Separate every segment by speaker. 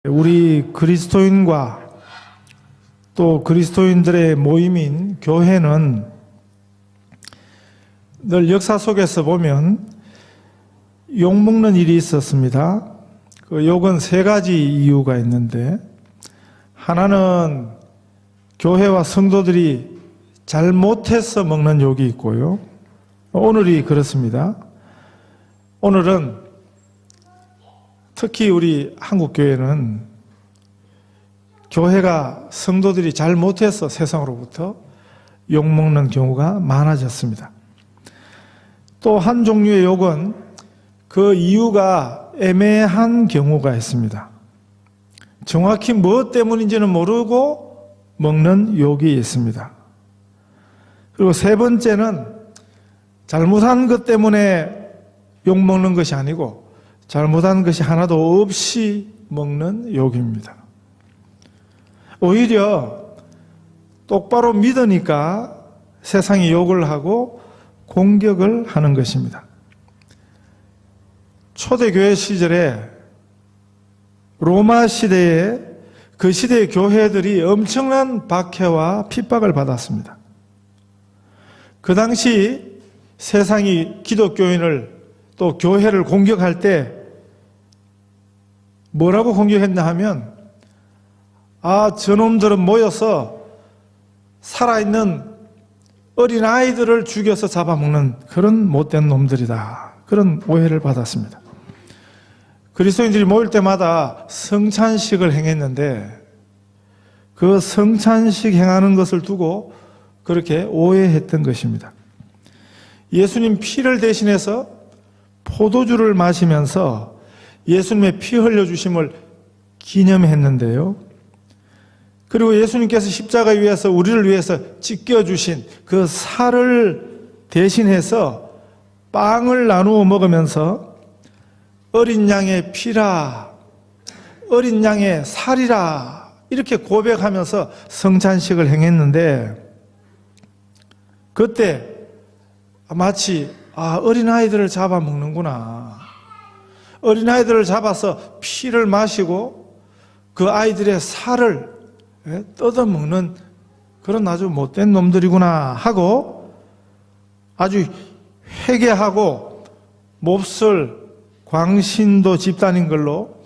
Speaker 1: 우리 그리스도인과 또 그리스도인들의 모임인 교회는 늘 역사 속에서 보면 욕먹는 일이 있었습니다. 그 욕은 세 가지 이유가 있는데, 하나는 교회와 성도들이 잘못해서 먹는 욕이 있고요. 오늘이 그렇습니다. 오늘은 특히 우리 한국교회는 교회가 성도들이 잘못해서 세상으로부터 욕먹는 경우가 많아졌습니다. 또 한 종류의 욕은 그 이유가 애매한 경우가 있습니다. 정확히 무엇 때문인지는 모르고 먹는 욕이 있습니다. 그리고 세 번째는 잘못한 것 때문에 욕먹는 것이 아니고 잘못한 것이 하나도 없이 먹는 욕입니다. 오히려 똑바로 믿으니까 세상이 욕을 하고 공격을 하는 것입니다. 초대교회 시절에 로마 시대에 그 시대의 교회들이 엄청난 박해와 핍박을 받았습니다. 그 당시 세상이 기독교인을 또 교회를 공격할 때 뭐라고 공격했나 하면, 저놈들은 모여서 살아있는 어린 아이들을 죽여서 잡아먹는 그런 못된 놈들이다, 그런 오해를 받았습니다. 그리스도인들이 모일 때마다 성찬식을 행했는데 그 성찬식 행하는 것을 두고 그렇게 오해했던 것입니다. 예수님 피를 대신해서 포도주를 마시면서 예수님의 피 흘려주심을 기념했는데요. 그리고 예수님께서 십자가 위에서 우리를 위해서 찢겨주신 그 살을 대신해서 빵을 나누어 먹으면서 어린 양의 피라, 어린 양의 살이라 이렇게 고백하면서 성찬식을 행했는데, 그때 마치 어린아이들을 잡아먹는구나, 어린아이들을 잡아서 피를 마시고 그 아이들의 살을 뜯어먹는 그런 아주 못된 놈들이구나 하고 아주 회개하고 몹쓸 광신도 집단인 걸로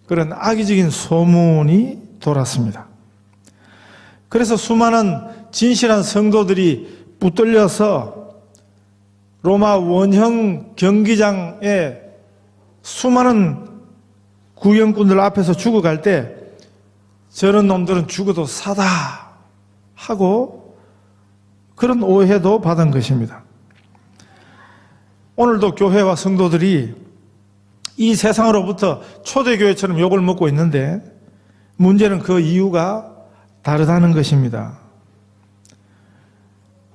Speaker 1: 그런 악의적인 소문이 돌았습니다. 그래서 수많은 진실한 성도들이 붙들려서 로마 원형 경기장에 수많은 구경꾼들 앞에서 죽어갈 때 저런 놈들은 죽어도 사다 하고 그런 오해도 받은 것입니다. 오늘도 교회와 성도들이 이 세상으로부터 초대교회처럼 욕을 먹고 있는데, 문제는 그 이유가 다르다는 것입니다.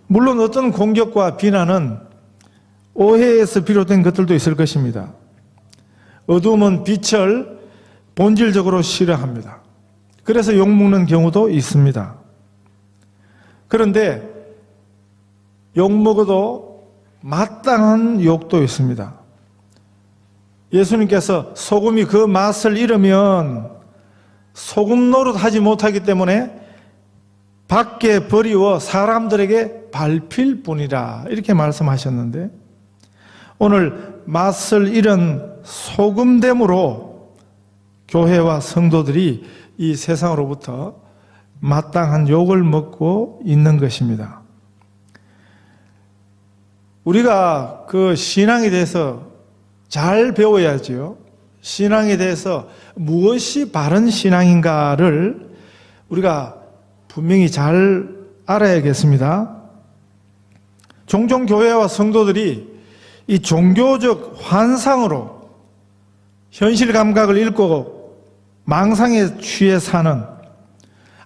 Speaker 1: 물론 어떤 공격과 비난은 오해에서 비롯된 것들도 있을 것입니다. 어두움은 빛을 본질적으로 싫어합니다. 그래서 욕먹는 경우도 있습니다. 그런데 욕먹어도 마땅한 욕도 있습니다. 예수님께서 소금이 그 맛을 잃으면 소금 노릇하지 못하기 때문에 밖에 버리워 사람들에게 밟힐 뿐이라 이렇게 말씀하셨는데, 오늘 맛을 잃은 소금됨으로 교회와 성도들이 이 세상으로부터 마땅한 욕을 먹고 있는 것입니다. 우리가 그 신앙에 대해서 잘 배워야지요. 신앙에 대해서 무엇이 바른 신앙인가를 우리가 분명히 잘 알아야겠습니다. 종종 교회와 성도들이 이 종교적 환상으로 현실 감각을 잃고 망상에 취해 사는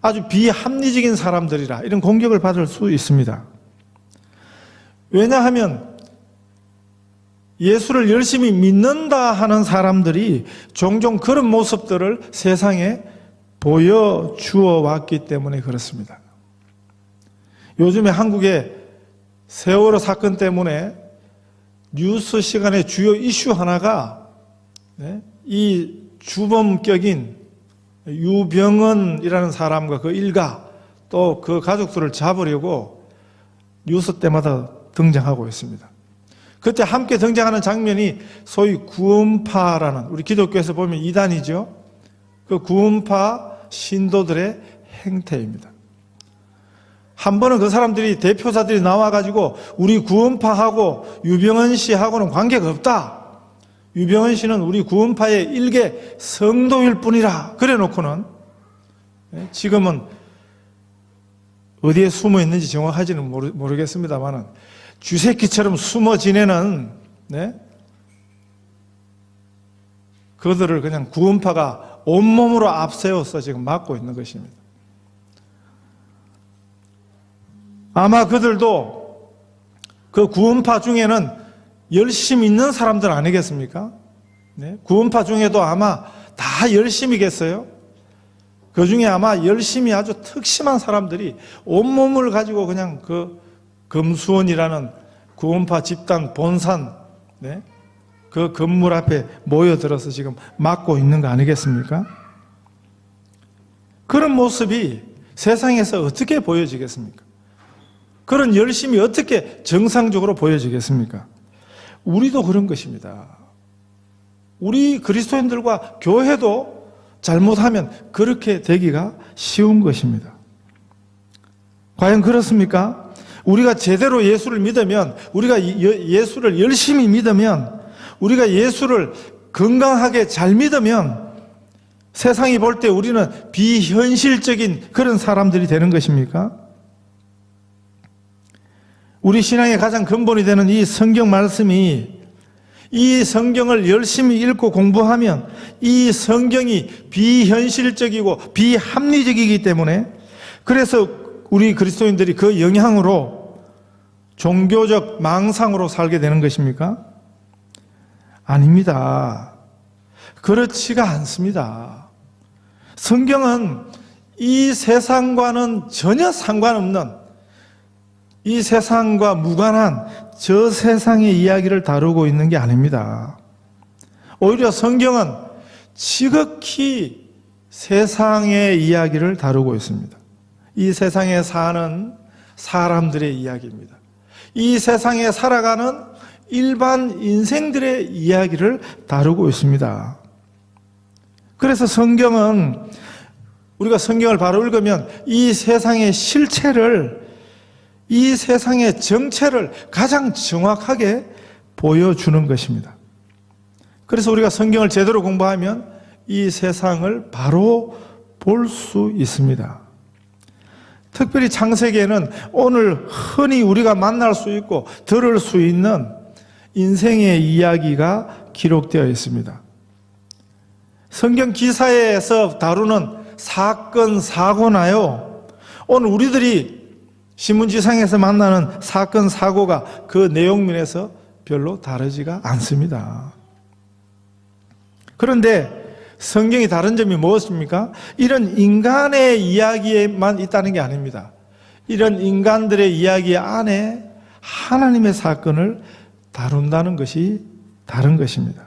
Speaker 1: 아주 비합리적인 사람들이라 이런 공격을 받을 수 있습니다. 왜냐하면 예수를 열심히 믿는다 하는 사람들이 종종 그런 모습들을 세상에 보여주어 왔기 때문에 그렇습니다. 요즘에 한국의 세월호 사건 때문에 뉴스 시간의 주요 이슈 하나가 이 주범격인 유병언이라는 사람과 그 일가 또 그 가족들을 잡으려고 뉴스 때마다 등장하고 있습니다. 그때 함께 등장하는 장면이 소위 구원파라는, 우리 기독교에서 보면 이단이죠. 그 구원파 신도들의 행태입니다. 한 번은 그 사람들이, 대표자들이 나와가지고 우리 구원파하고 유병언 씨하고는 관계가 없다. 유병언 씨는 우리 구원파의 일개 성도일 뿐이라 그래 놓고는, 지금은 어디에 숨어 있는지 정확하지는 모르겠습니다만은 쥐새끼처럼 숨어 지내는, 그들을 그냥 구원파가 온몸으로 앞세워서 지금 막고 있는 것입니다. 아마 그들도 그 구원파 중에는 열심히 있는 사람들 아니겠습니까? 구원파 중에도 아마 다 열심히겠어요? 그 중에 아마 열심히 아주 특심한 사람들이 온몸을 가지고 그냥 그 금수원이라는 구원파 집단 본산, 그 건물 앞에 모여들어서 지금 막고 있는 거 아니겠습니까? 그런 모습이 세상에서 어떻게 보여지겠습니까? 그런 열심이 어떻게 정상적으로 보여지겠습니까? 우리도 그런 것입니다. 우리 그리스도인들과 교회도 잘못하면 그렇게 되기가 쉬운 것입니다. 과연 그렇습니까? 우리가 제대로 예수를 믿으면, 우리가 예수를 열심히 믿으면, 우리가 예수를 건강하게 잘 믿으면 세상이 볼 때 우리는 비현실적인 그런 사람들이 되는 것입니까? 우리 신앙의 가장 근본이 되는 이 성경 말씀이, 이 성경을 열심히 읽고 공부하면 이 성경이 비현실적이고 비합리적이기 때문에, 그래서 우리 그리스도인들이 그 영향으로 종교적 망상으로 살게 되는 것입니까? 아닙니다. 그렇지가 않습니다. 성경은 이 세상과는 전혀 상관없는, 이 세상과 무관한 저 세상의 이야기를 다루고 있는 게 아닙니다. 오히려 성경은 지극히 세상의 이야기를 다루고 있습니다. 이 세상에 사는 사람들의 이야기입니다. 이 세상에 살아가는 일반 인생들의 이야기를 다루고 있습니다. 그래서 성경은, 우리가 성경을 바로 읽으면 이 세상의 실체를, 이 세상의 정체를 가장 정확하게 보여주는 것입니다. 그래서 우리가 성경을 제대로 공부하면 이 세상을 바로 볼 수 있습니다. 특별히 창세기에는 오늘 흔히 우리가 만날 수 있고 들을 수 있는 인생의 이야기가 기록되어 있습니다. 성경 기사에서 다루는 사건, 사고나요, 오늘 우리들이 신문지상에서 만나는 사건, 사고가 그 내용면에서 별로 다르지가 않습니다. 그런데 성경이 다른 점이 무엇입니까? 이런 인간의 이야기에만 있다는 게 아닙니다. 이런 인간들의 이야기 안에 하나님의 사건을 다룬다는 것이 다른 것입니다.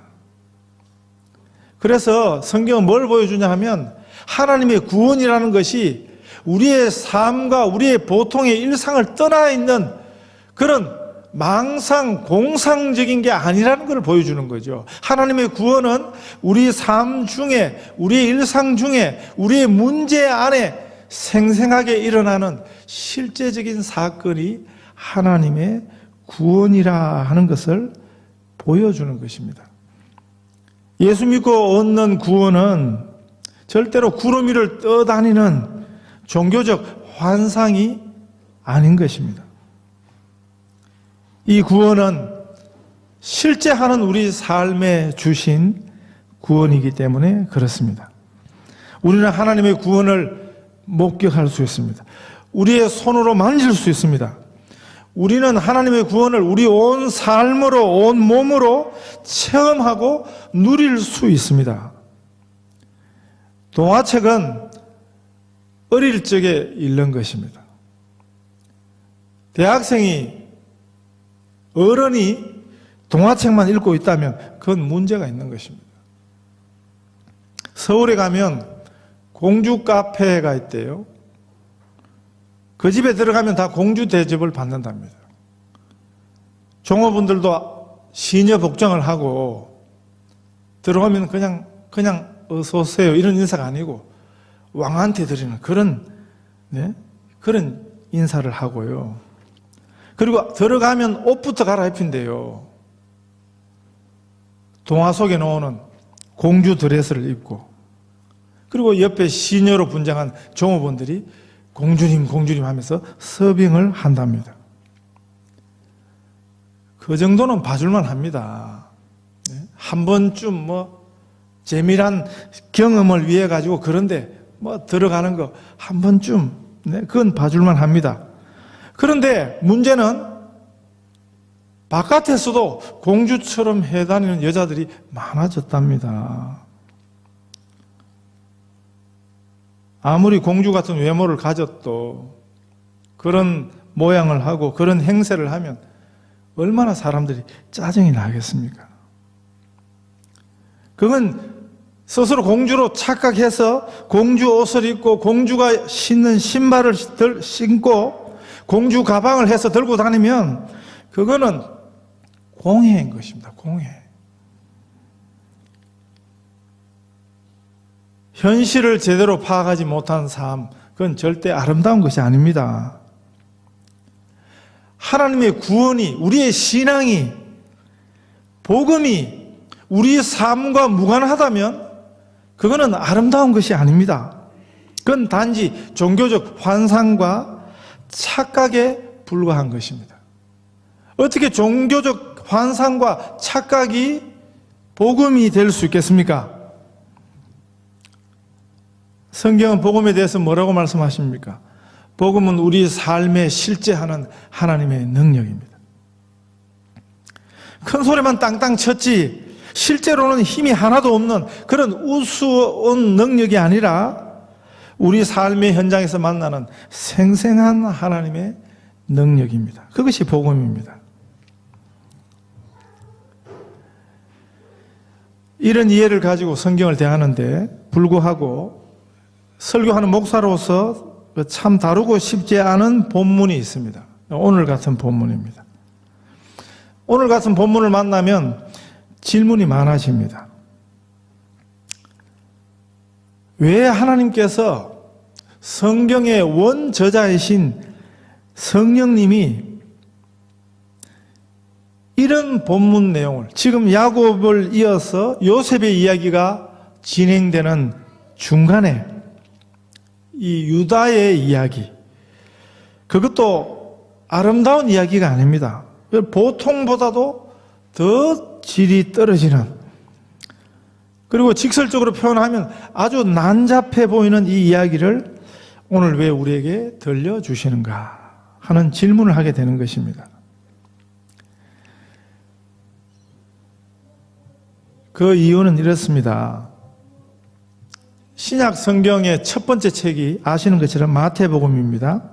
Speaker 1: 그래서 성경은 뭘 보여주냐 하면, 하나님의 구원이라는 것이 우리의 삶과 우리의 보통의 일상을 떠나 있는 그런 망상, 공상적인 게 아니라는 걸 보여주는 거죠. 하나님의 구원은 우리 삶 중에, 우리의 일상 중에, 우리의 문제 안에 생생하게 일어나는 실제적인 사건이 하나님의 구원이라 하는 것을 보여주는 것입니다. 예수 믿고 얻는 구원은 절대로 구름 위를 떠다니는 종교적 환상이 아닌 것입니다. 이 구원은 실제 하는 우리 삶에 주신 구원이기 때문에 그렇습니다. 우리는 하나님의 구원을 목격할 수 있습니다. 우리의 손으로 만질 수 있습니다. 우리는 하나님의 구원을 우리 온 삶으로, 온 몸으로 체험하고 누릴 수 있습니다. 동화책은 어릴 적에 읽는 것입니다. 대학생이, 어른이 동화책만 읽고 있다면 그건 문제가 있는 것입니다. 서울에 가면 공주 카페가 있대요. 그 집에 들어가면 다 공주 대접을 받는답니다. 종업원들도 시녀 복장을 하고 들어오면 그냥 어서 오세요 이런 인사가 아니고 왕한테 드리는 그런 인사를 하고요. 그리고 들어가면 옷부터 갈아입힌대요. 동화 속에 나오는 공주 드레스를 입고, 그리고 옆에 시녀로 분장한 종업원들이 공주님 공주님 하면서 서빙을 한답니다. 그 정도는 봐줄만 합니다. 한 번쯤 재미난 경험을 위해 가지고 그런데 들어가는 거 한 번쯤 그건 봐줄만 합니다. 그런데 문제는 바깥에서도 공주처럼 해다니는 여자들이 많아졌답니다. 아무리 공주 같은 외모를 가졌도 그런 모양을 하고 그런 행세를 하면 얼마나 사람들이 짜증이 나겠습니까? 그건 스스로 공주로 착각해서 공주 옷을 입고 공주가 신는 신발을 신고 공주 가방을 해서 들고 다니면 그거는 공해인 것입니다. 공해. 현실을 제대로 파악하지 못한 삶, 그건 절대 아름다운 것이 아닙니다. 하나님의 구원이, 우리의 신앙이, 복음이 우리의 삶과 무관하다면 그거는 아름다운 것이 아닙니다. 그건 단지 종교적 환상과 착각에 불과한 것입니다. 어떻게 종교적 환상과 착각이 복음이 될 수 있겠습니까? 성경은 복음에 대해서 뭐라고 말씀하십니까? 복음은 우리 삶에 실제하는 하나님의 능력입니다. 큰 소리만 땅땅 쳤지 실제로는 힘이 하나도 없는 그런 우스운 능력이 아니라 우리 삶의 현장에서 만나는 생생한 하나님의 능력입니다. 그것이 복음입니다. 이런 이해를 가지고 성경을 대하는데 불구하고 설교하는 목사로서 참 다루고 싶지 않은 본문이 있습니다. 오늘 같은 본문입니다. 오늘 같은 본문을 만나면 질문이 많아집니다. 왜 하나님께서 성경의 원저자이신 성령님이 이런 본문 내용을, 지금 야곱을 이어서 요셉의 이야기가 진행되는 중간에 이 유다의 이야기, 그것도 아름다운 이야기가 아닙니다. 보통보다도 더 질이 떨어지는, 그리고 직설적으로 표현하면 아주 난잡해 보이는 이 이야기를 오늘 왜 우리에게 들려주시는가 하는 질문을 하게 되는 것입니다. 그 이유는 이렇습니다. 신약 성경의 첫 번째 책이 아시는 것처럼 마태복음입니다.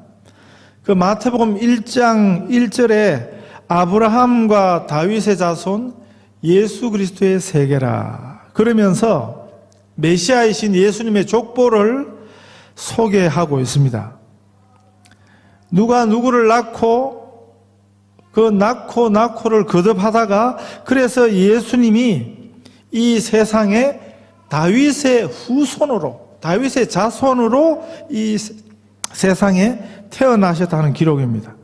Speaker 1: 그 마태복음 1장 1절에 아브라함과 다윗의 자손 예수 그리스도의 세계라 그러면서 메시아이신 예수님의 족보를 소개하고 있습니다. 누가 누구를 낳고 그 낳고를 거듭하다가 그래서 예수님이 이 세상에 다윗의 후손으로, 다윗의 자손으로 이 세상에 태어나셨다는 기록입니다.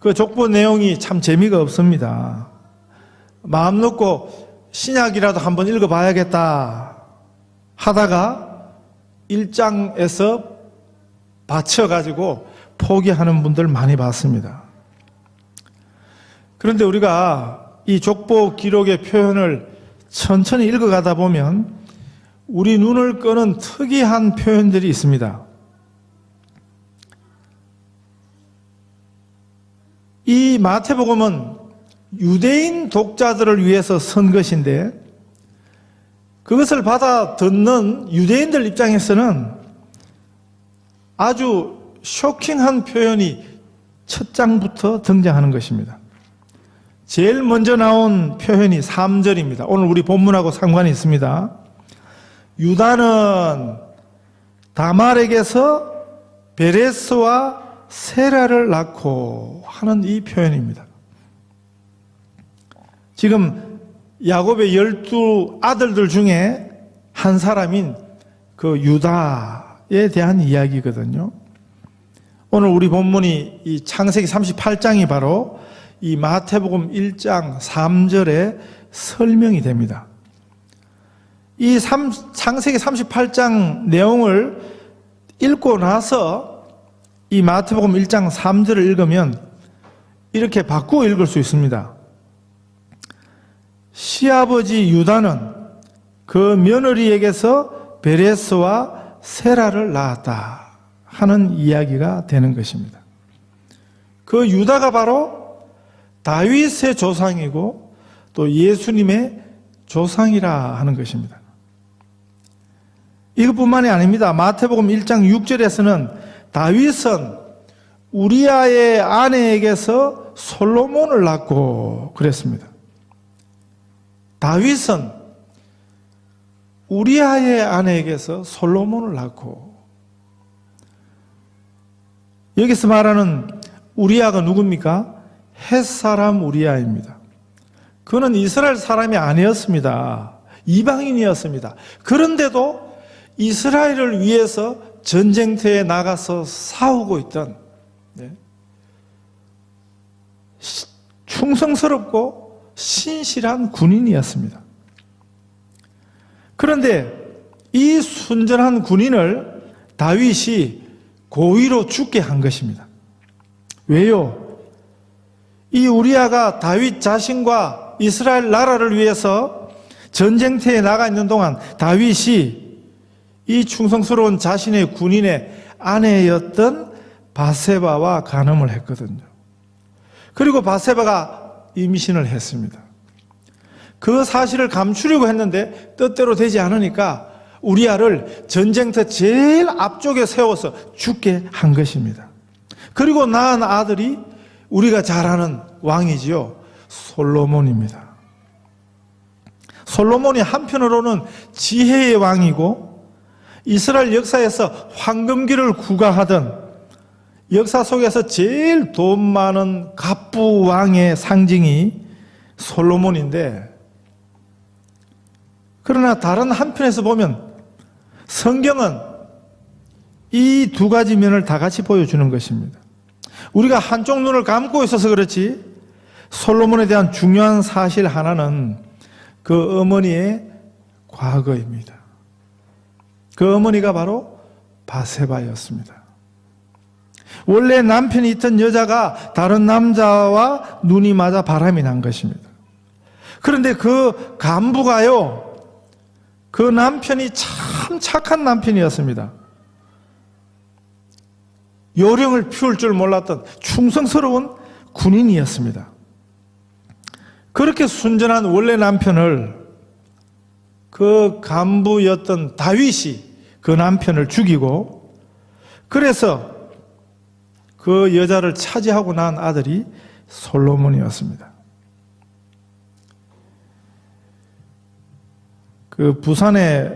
Speaker 1: 그 족보 내용이 참 재미가 없습니다. 마음 놓고 신약이라도 한번 읽어봐야겠다 하다가 1장에서 받쳐가지고 포기하는 분들 많이 봤습니다. 그런데 우리가 이 족보 기록의 표현을 천천히 읽어가다 보면 우리 눈을 끄는 특이한 표현들이 있습니다. 이 마태복음은 유대인 독자들을 위해서 쓴 것인데 그것을 받아 듣는 유대인들 입장에서는 아주 쇼킹한 표현이 첫 장부터 등장하는 것입니다. 제일 먼저 나온 표현이 3절입니다. 오늘 우리 본문하고 상관이 있습니다. 유다는 다말에게서 베레스와 세라를 낳고 하는 이 표현입니다. 지금 야곱의 12 아들들 중에 한 사람인 그 유다에 대한 이야기거든요. 오늘 우리 본문이 이 창세기 38장이 바로 이 마태복음 1장 3절에 설명이 됩니다. 이 창세기 38장 내용을 읽고 나서 이 마태복음 1장 3절을 읽으면 이렇게 바꾸어 읽을 수 있습니다. 시아버지 유다는 그 며느리에게서 베레스와 세라를 낳았다 하는 이야기가 되는 것입니다. 그 유다가 바로 다윗의 조상이고 또 예수님의 조상이라 하는 것입니다. 이것뿐만이 아닙니다. 마태복음 1장 6절에서는 다윗은 우리아의 아내에게서 솔로몬을 낳고 그랬습니다. 다윗은 우리아의 아내에게서 솔로몬을 낳고, 여기서 말하는 우리아가 누굽니까? 햇사람 우리아입니다. 그는 이스라엘 사람이 아니었습니다. 이방인이었습니다. 그런데도 이스라엘을 위해서 전쟁터에 나가서 싸우고 있던 충성스럽고 신실한 군인이었습니다. 그런데 이 순전한 군인을 다윗이 고의로 죽게 한 것입니다. 왜요? 이 우리아가 다윗 자신과 이스라엘 나라를 위해서 전쟁터에 나가 있는 동안 다윗이 이 충성스러운 자신의 군인의 아내였던 바세바와 간음을 했거든요. 그리고 바세바가 임신을 했습니다. 그 사실을 감추려고 했는데 뜻대로 되지 않으니까 우리아를 전쟁터 제일 앞쪽에 세워서 죽게 한 것입니다. 그리고 낳은 아들이 우리가 잘 아는 왕이지요. 솔로몬입니다. 솔로몬이 한편으로는 지혜의 왕이고 이스라엘 역사에서 황금기를 구가하던 역사 속에서 제일 돈 많은 갑부 왕의 상징이 솔로몬인데, 그러나 다른 한편에서 보면 성경은 이 두 가지 면을 다 같이 보여주는 것입니다. 우리가 한쪽 눈을 감고 있어서 그렇지 솔로몬에 대한 중요한 사실 하나는 그 어머니의 과거입니다. 그 어머니가 바로 바세바였습니다. 원래 남편이 있던 여자가 다른 남자와 눈이 맞아 바람이 난 것입니다. 그런데 그 간부가요, 그 남편이 참 착한 남편이었습니다. 요령을 피울 줄 몰랐던 충성스러운 군인이었습니다. 그렇게 순전한 원래 남편을 그 간부였던 다윗이 그 남편을 죽이고, 그래서 그 여자를 차지하고 난 아들이 솔로몬이었습니다. 그 부산에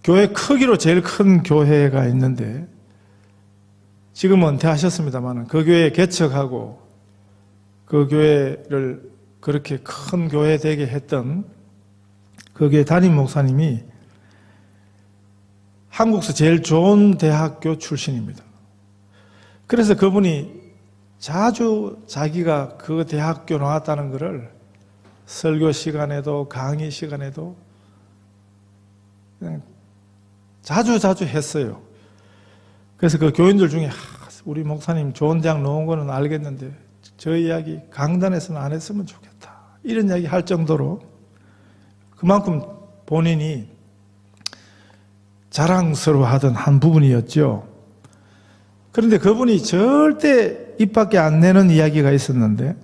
Speaker 1: 교회 크기로 제일 큰 교회가 있는데 지금은 은퇴하셨습니다만 그 교회 개척하고 그 교회를 그렇게 큰 교회 되게 했던 그 교회 담임 목사님이 한국에서 제일 좋은 대학교 출신입니다. 그래서 그분이 자주 자기가 그 대학교 나왔다는 것을 설교 시간에도 강의 시간에도 그냥 자주 했어요. 그래서 그 교인들 중에 우리 목사님 좋은 대학 나온 거는 알겠는데 저 이야기 강단에서는 안 했으면 좋겠다, 이런 이야기 할 정도로 그만큼 본인이 자랑스러워하던 한 부분이었죠. 그런데 그분이 절대 입 밖에 안 내는 이야기가 있었는데,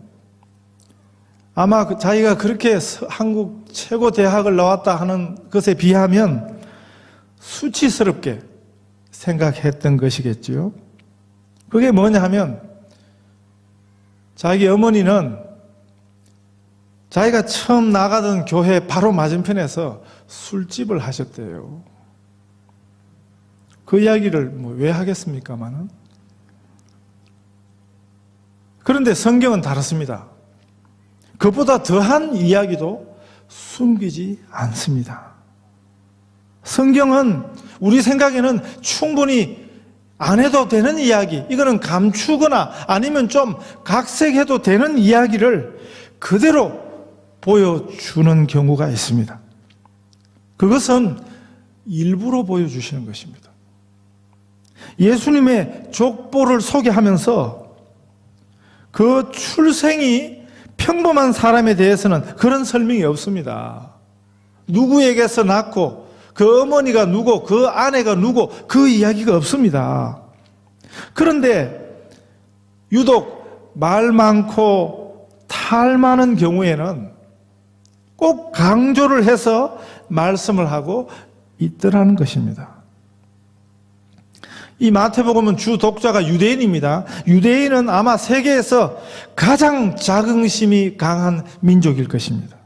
Speaker 1: 아마 자기가 그렇게 한국 최고 대학을 나왔다 하는 것에 비하면 수치스럽게 생각했던 것이겠죠. 그게 뭐냐 하면 자기 어머니는 자기가 처음 나가던 교회 바로 맞은편에서 술집을 하셨대요. 그 이야기를 왜 하겠습니까마는. 그런데 성경은 다릅니다. 그보다 더한 이야기도 숨기지 않습니다. 성경은 우리 생각에는 충분히 안 해도 되는 이야기, 이거는 감추거나 아니면 좀 각색해도 되는 이야기를 그대로 보여주는 경우가 있습니다. 그것은 일부러 보여주시는 것입니다. 예수님의 족보를 소개하면서 그 출생이 평범한 사람에 대해서는 그런 설명이 없습니다. 누구에게서 낳고 그 어머니가 누구, 그 아내가 누구, 그 이야기가 없습니다. 그런데 유독 말 많고 탈 많은 경우에는 꼭 강조를 해서 말씀을 하고 있더라는 것입니다. 이 마태복음은 주 독자가 유대인입니다. 유대인은 아마 세계에서 가장 자긍심이 강한 민족일 것입니다.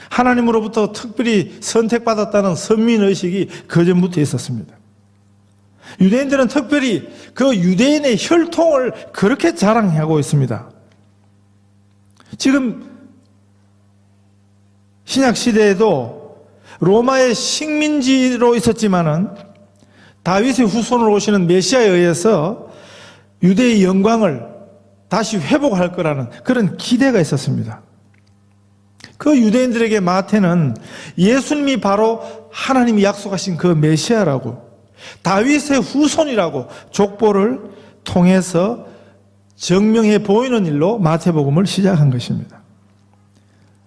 Speaker 1: 하나님으로부터 특별히 선택받았다는 선민의식이 그전부터 있었습니다. 유대인들은 특별히 그 유대인의 혈통을 그렇게 자랑하고 있습니다. 지금 신약시대에도 로마의 식민지로 있었지만은 다윗의 후손으로 오시는 메시아에 의해서 유대의 영광을 다시 회복할 거라는 그런 기대가 있었습니다. 그 유대인들에게 마태는 예수님이 바로 하나님이 약속하신 그 메시아라고, 다윗의 후손이라고 족보를 통해서 증명해 보이는 일로 마태복음을 시작한 것입니다.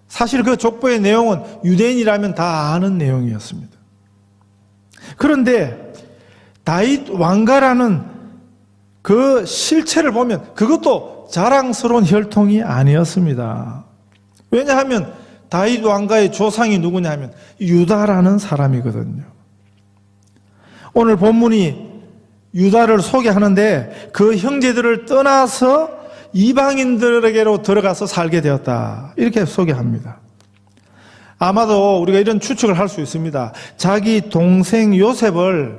Speaker 1: 사실 그 족보의 내용은 유대인이라면 다 아는 내용이었습니다. 그런데 다윗 왕가라는 그 실체를 보면 그것도 자랑스러운 혈통이 아니었습니다. 왜냐하면 다윗 왕가의 조상이 누구냐 하면 유다라는 사람이거든요. 오늘 본문이 유다를 소개하는데 그 형제들을 떠나서 이방인들에게로 들어가서 살게 되었다, 이렇게 소개합니다. 아마도 우리가 이런 추측을 할 수 있습니다. 자기 동생 요셉을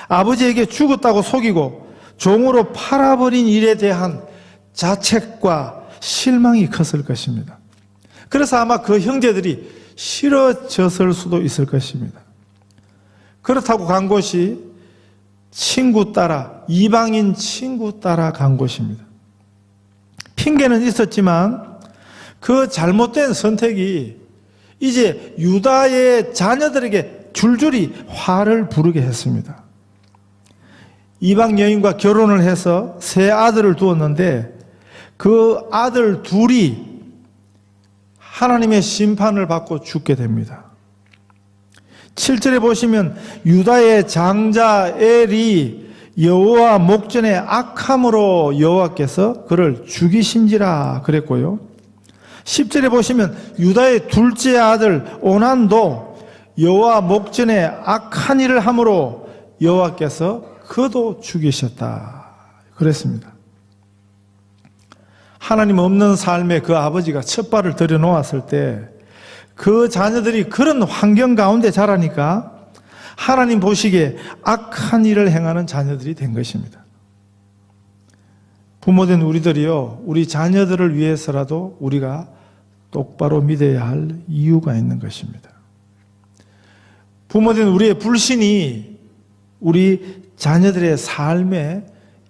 Speaker 1: 아버지에게 죽었다고 속이고 종으로 팔아버린 일에 대한 자책과 실망이 컸을 것입니다. 그래서 아마 그 형제들이 싫어졌을 수도 있을 것입니다. 그렇다고 간 곳이 친구 따라, 이방인 친구 따라 간 곳입니다. 핑계는 있었지만 그 잘못된 선택이 이제 유다의 자녀들에게 줄줄이 화를 부르게 했습니다. 이방 여인과 결혼을 해서 세 아들을 두었는데 그 아들 둘이 하나님의 심판을 받고 죽게 됩니다. 7절에 보시면 유다의 장자 엘이 여호와 목전에 악함으로 여호와께서 그를 죽이신지라 그랬고요. 10절에 보시면 유다의 둘째 아들 오난도 여호와 목전에 악한 일을 함으로 여호와께서 그도 죽이셨다 그랬습니다. 하나님 없는 삶에 그 아버지가 첫 발을 들여놓았을 때 그 자녀들이 그런 환경 가운데 자라니까 하나님 보시기에 악한 일을 행하는 자녀들이 된 것입니다. 부모된 우리들이요, 우리 자녀들을 위해서라도 우리가 똑바로 믿어야 할 이유가 있는 것입니다. 부모된 우리의 불신이 우리 자녀들의 삶에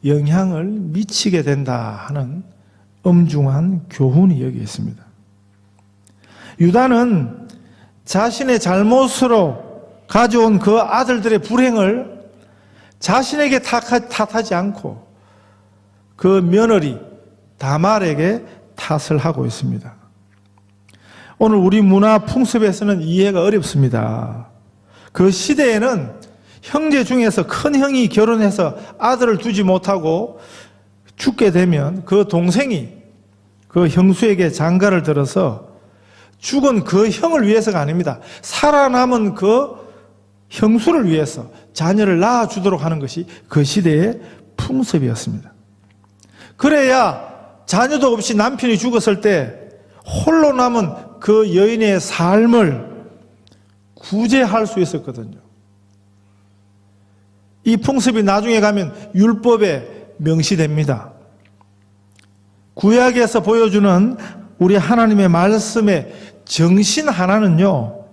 Speaker 1: 영향을 미치게 된다 하는 엄중한 교훈이 여기 있습니다. 유다는 자신의 잘못으로 가져온 그 아들들의 불행을 자신에게 탓하지 않고 그 며느리 다말에게 탓을 하고 있습니다. 오늘 우리 문화 풍습에서는 이해가 어렵습니다. 그 시대에는 형제 중에서 큰 형이 결혼해서 아들을 두지 못하고 죽게 되면 그 동생이 그 형수에게 장가를 들어서 죽은 그 형을 위해서가 아닙니다. 살아남은 그 형수를 위해서 자녀를 낳아주도록 하는 것이 그 시대의 풍습이었습니다. 그래야 자녀도 없이 남편이 죽었을 때 홀로 남은 그 여인의 삶을 구제할 수 있었거든요. 이 풍습이 나중에 가면 율법에 명시됩니다. 구약에서 보여주는 우리 하나님의 말씀의 정신 하나는요,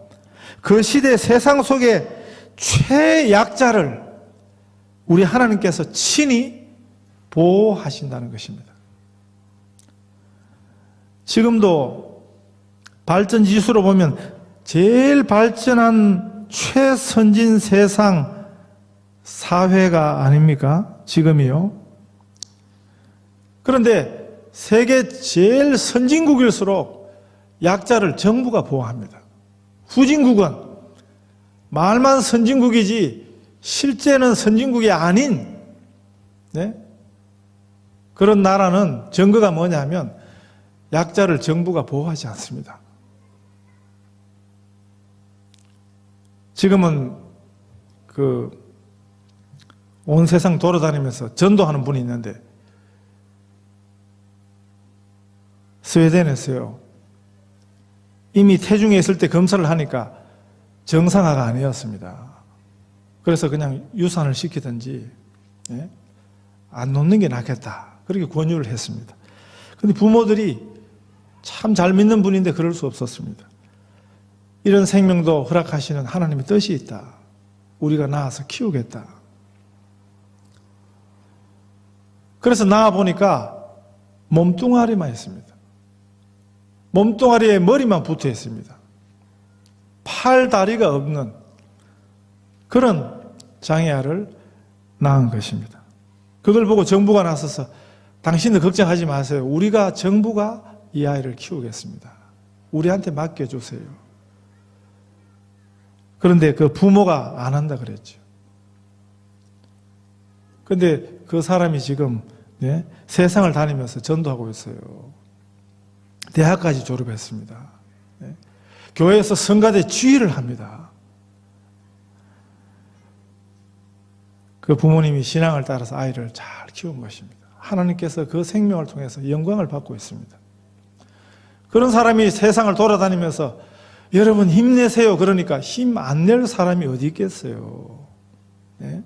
Speaker 1: 그 시대 세상 속의 최약자를 우리 하나님께서 친히 보호하신다는 것입니다. 지금도 발전 지수로 보면 제일 발전한 최선진 세상 사회가 아닙니까? 지금이요. 그런데 세계 제일 선진국일수록 약자를 정부가 보호합니다. 후진국은 말만 선진국이지 실제는 선진국이 아닌, 네? 그런 나라는 증거가 뭐냐 하면 약자를 정부가 보호하지 않습니다. 지금은 온 세상 돌아다니면서 전도하는 분이 있는데 스웨덴에서요. 이미 태중에 있을 때 검사를 하니까 정상화가 아니었습니다. 그래서 그냥 유산을 시키든지, 예? 안 놓는 게 낫겠다. 그렇게 권유를 했습니다. 그런데 부모들이 참 잘 믿는 분인데 그럴 수 없었습니다. 이런 생명도 허락하시는 하나님의 뜻이 있다. 우리가 낳아서 키우겠다. 그래서 낳아보니까 몸뚱아리만 있습니다. 몸뚱아리에 머리만 붙어 있습니다. 팔, 다리가 없는 그런 장애아를 낳은 것입니다. 그걸 보고 정부가 나서서 당신들 걱정하지 마세요. 정부가 이 아이를 키우겠습니다. 우리한테 맡겨주세요. 그런데 그 부모가 안 한다 그랬죠. 그런데 그 사람이 지금, 네, 세상을 다니면서 전도하고 있어요. 대학까지 졸업했습니다. 네. 교회에서 성가대 지휘를 합니다. 그 부모님이 신앙을 따라서 아이를 잘 키운 것입니다. 하나님께서 그 생명을 통해서 영광을 받고 있습니다. 그런 사람이 세상을 돌아다니면서 여러분 힘내세요. 그러니까 힘 안 낼 사람이 어디 있겠어요. 네?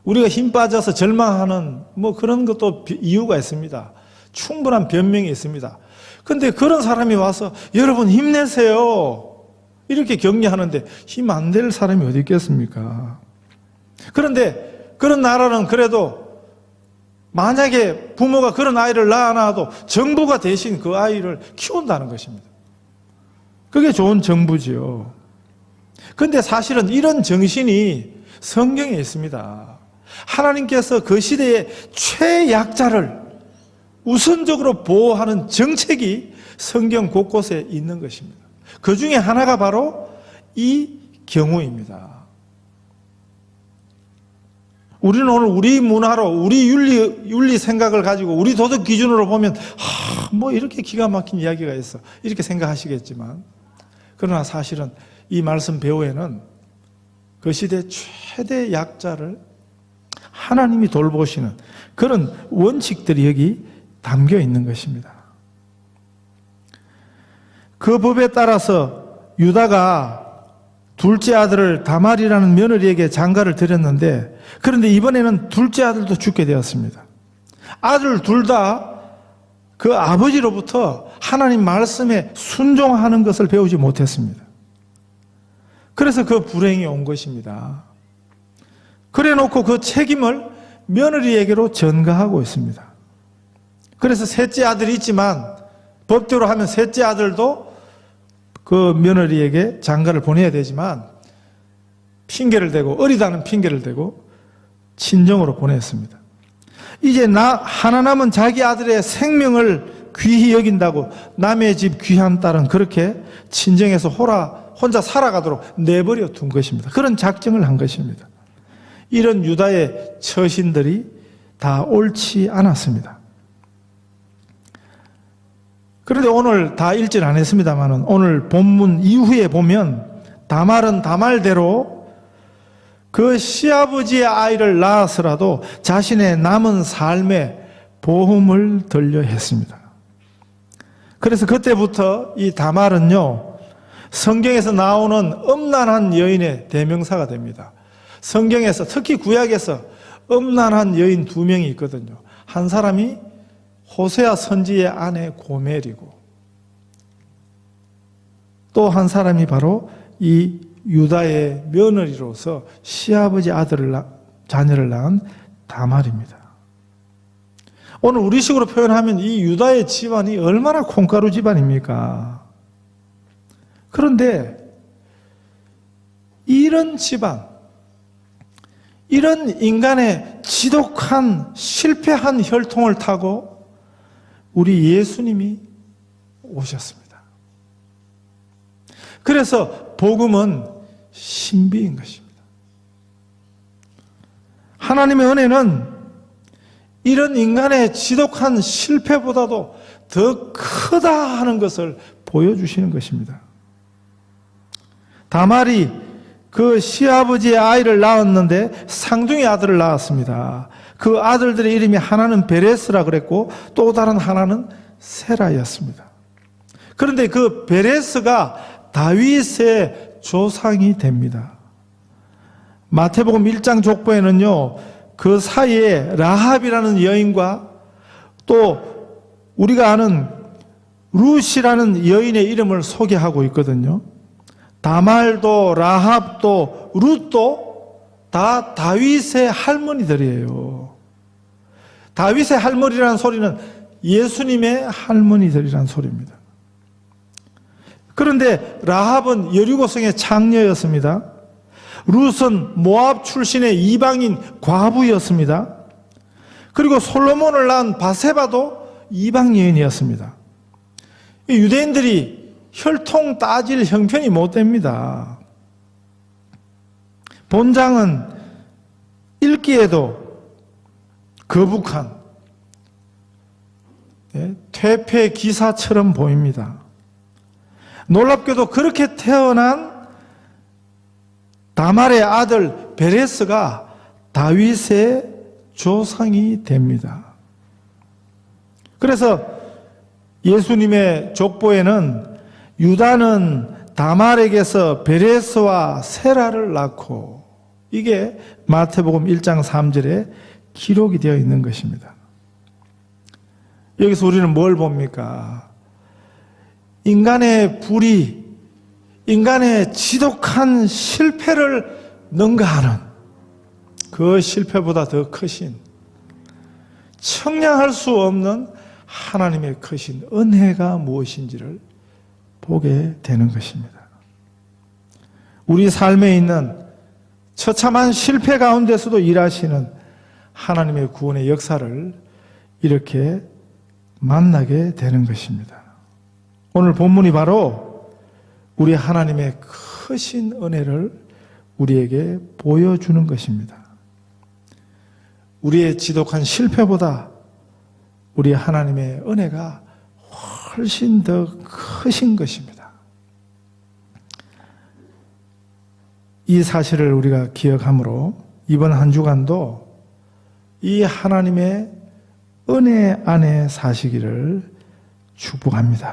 Speaker 1: 우리가 힘 빠져서 절망하는 그런 것도 이유가 있습니다. 충분한 변명이 있습니다. 그런데 그런 사람이 와서 여러분 힘내세요. 이렇게 격려하는데 힘 안 낼 사람이 어디 있겠습니까? 그런데 그런 나라는 그래도 만약에 부모가 그런 아이를 낳아놔도 정부가 대신 그 아이를 키운다는 것입니다. 그게 좋은 정부지요. 그런데 사실은 이런 정신이 성경에 있습니다. 하나님께서 그 시대의 최약자를 우선적으로 보호하는 정책이 성경 곳곳에 있는 것입니다. 그 중에 하나가 바로 이 경우입니다. 우리는 오늘 우리 문화로, 우리 윤리 생각을 가지고, 우리 도덕 기준으로 보면, 이렇게 기가 막힌 이야기가 있어. 이렇게 생각하시겠지만, 그러나 사실은 이 말씀 배후에는 그 시대 최대 약자를 하나님이 돌보시는 그런 원칙들이 여기 담겨 있는 것입니다. 그 법에 따라서 유다가 둘째 아들을 다말이라는 며느리에게 장가를 드렸는데, 그런데 이번에는 둘째 아들도 죽게 되었습니다. 아들 둘 다 그 아버지로부터 하나님 말씀에 순종하는 것을 배우지 못했습니다. 그래서 그 불행이 온 것입니다. 그래 놓고 그 책임을 며느리에게로 전가하고 있습니다. 그래서 셋째 아들이 있지만 법대로 하면 셋째 아들도 그 며느리에게 장가를 보내야 되지만 핑계를 대고, 어리다는 핑계를 대고 친정으로 보냈습니다. 이제 하나 남은 자기 아들의 생명을 귀히 여긴다고 남의 집 귀한 딸은 그렇게 친정에서 혼자 살아가도록 내버려 둔 것입니다. 그런 작정을 한 것입니다. 이런 유다의 처신들이 다 옳지 않았습니다. 그런데 오늘 다 읽질 않았습니다만 오늘 본문 이후에 보면 다말은 다말대로 그 시아버지의 아이를 낳아서라도 자신의 남은 삶에 보험을 들려 했습니다. 그래서 그때부터 이 다말은요, 성경에서 나오는 음란한 여인의 대명사가 됩니다. 성경에서, 특히 구약에서 음란한 여인 2명이 있거든요. 한 사람이 호세아 선지의 아내 고멜이고, 또 한 사람이 바로 이 유다의 며느리로서 시아버지 자녀를 낳은 다말입니다. 오늘 우리식으로 표현하면 이 유다의 집안이 얼마나 콩가루 집안입니까? 그런데 이런 집안, 이런 인간의 지독한 실패한 혈통을 타고 우리 예수님이 오셨습니다. 그래서 복음은 신비인 것입니다. 하나님의 은혜는 이런 인간의 지독한 실패보다도 더 크다 하는 것을 보여주시는 것입니다. 다말이 그 시아버지의 아이를 낳았는데 쌍둥이 아들을 낳았습니다. 그 아들들의 이름이 하나는 베레스라 그랬고 또 다른 하나는 세라였습니다. 그런데 그 베레스가 다윗의 조상이 됩니다. 마태복음 1장 족보에는요, 그 사이에 라합이라는 여인과 또 우리가 아는 룻이라는 여인의 이름을 소개하고 있거든요. 다말도 라합도 룻도 다 다윗의 할머니들이에요. 다윗의 할머니라는 소리는 예수님의 할머니들이라는 소리입니다. 그런데 라합은 여리고성의 장녀였습니다. 룻은 모압 출신의 이방인 과부였습니다. 그리고 솔로몬을 낳은 바세바도 이방 여인이었습니다. 유대인들이 혈통 따질 형편이 못 됩니다. 본장은 읽기에도 거북한 퇴폐 기사처럼 보입니다. 놀랍게도 그렇게 태어난 다말의 아들 베레스가 다윗의 조상이 됩니다. 그래서 예수님의 족보에는 유다는 다말에게서 베레스와 세라를 낳고, 이게 마태복음 1장 3절에 기록이 되어 있는 것입니다. 여기서 우리는 뭘 봅니까? 인간의 불의, 인간의 지독한 실패를 능가하는 그 실패보다 더 크신, 청량할 수 없는 하나님의 크신 은혜가 무엇인지를 보게 되는 것입니다. 우리 삶에 있는 처참한 실패 가운데서도 일하시는 하나님의 구원의 역사를 이렇게 만나게 되는 것입니다. 오늘 본문이 바로 우리 하나님의 크신 은혜를 우리에게 보여주는 것입니다. 우리의 지독한 실패보다 우리 하나님의 은혜가 훨씬 더 크신 것입니다. 이 사실을 우리가 기억함으로 이번 한 주간도 이 하나님의 은혜 안에 사시기를 축복합니다.